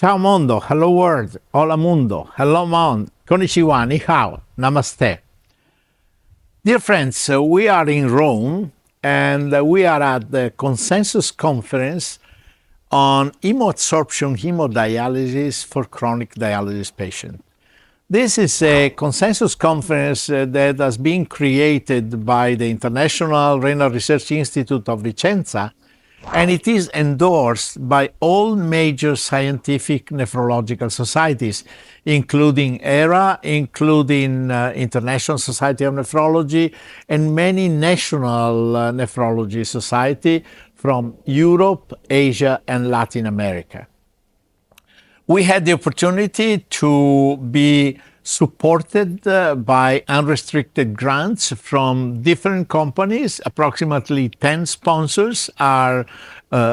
Ciao mondo, hello world, hola mundo, hello monde, konnichiwa, ni hao, namaste. Dear friends, we are in Rome and we are at the Consensus Conference on hemoabsorption hemodialysis for chronic dialysis patients. This is a consensus conference that has been created by the International Renal Research Institute of Vicenza, and it is endorsed by all major scientific nephrological societies, including ERA, including International Society of Nephrology, and many national nephrology society from Europe, Asia, and Latin America. We had the opportunity to be supported by unrestricted grants from different companies. Approximately 10 sponsors are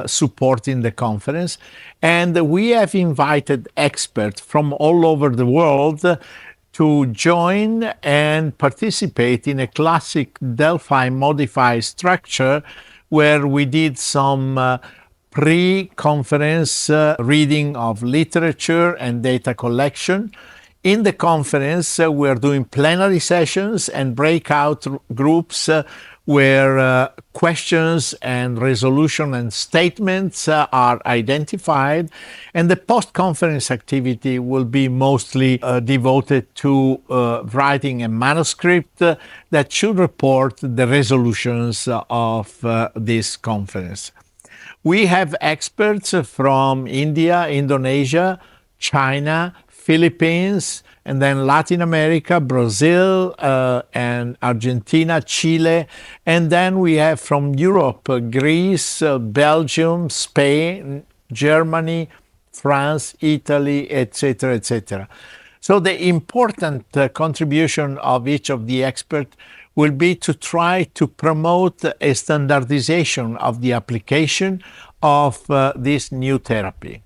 supporting the conference. And we have invited experts from all over the world to join and participate in a classic Delphi modified structure where we did some pre-conference reading of literature and data collection. In the conference, we're doing plenary sessions and breakout groups where questions and resolution and statements are identified. And the post-conference activity will be mostly devoted to writing a manuscript that should report the resolutions of this conference. We have experts from India, Indonesia, China, Philippines, and then Latin America, Brazil, and Argentina, Chile. And then we have from Europe, Greece, Belgium, Spain, Germany, France, Italy, etc., etc. So the important contribution of each of the experts will be to try to promote a standardization of the application of this new therapy.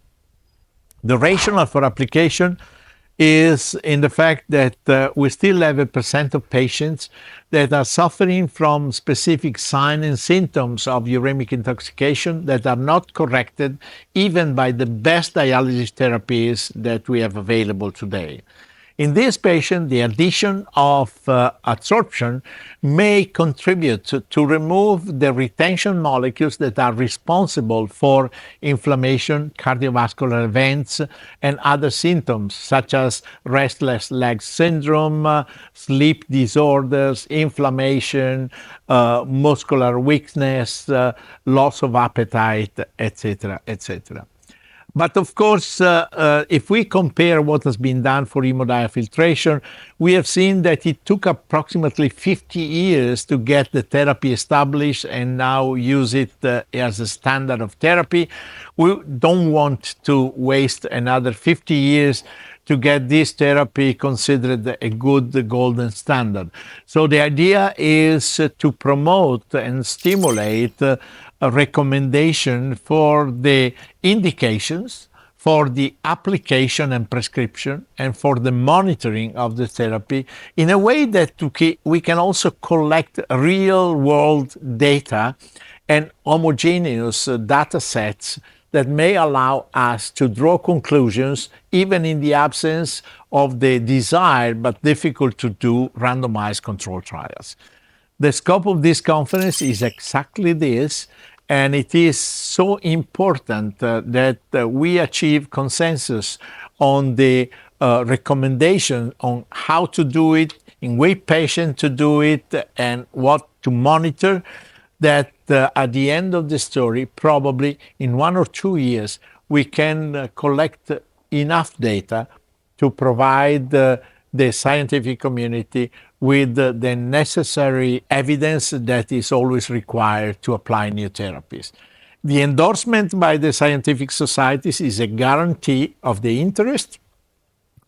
The rationale for application is in the fact that we still have a percent of patients that are suffering from specific signs and symptoms of uremic intoxication that are not corrected even by the best dialysis therapies that we have available today. In this patient, the addition of adsorption may contribute to remove the retention molecules that are responsible for inflammation, cardiovascular events, and other symptoms such as restless leg syndrome, sleep disorders, inflammation, muscular weakness, loss of appetite, etc., etc. But of course, if we compare what has been done for hemodiafiltration, we have seen that it took approximately 50 years to get the therapy established and now use it as a standard of therapy. We don't want to waste another 50 years to get this therapy considered a good golden standard. So the idea is to promote and stimulate a recommendation for the indications, for the application and prescription, and for the monitoring of the therapy in a way that we can also collect real-world data and homogeneous data sets that may allow us to draw conclusions even in the absence of the desired but difficult to do randomized control trials. The scope of this conference is exactly this, and it is so important that we achieve consensus on the recommendation on how to do it, in which patient to do it, and what to monitor, that at the end of the story, probably in 1 or 2 years, we can collect enough data to provide the scientific community with the necessary evidence that is always required to apply new therapies. The endorsement by the scientific societies is a guarantee of the interest.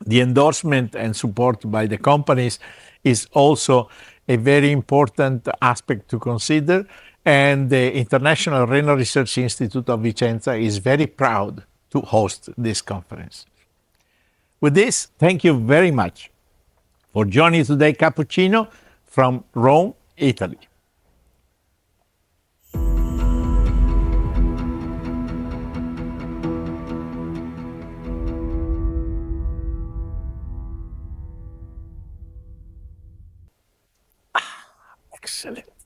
The endorsement and support by the companies is also a very important aspect to consider, and the International Renal Research Institute of Vicenza is very proud to host this conference. With this, thank you very much for joining today, Cappuccino from Rome, Italy. Excellent.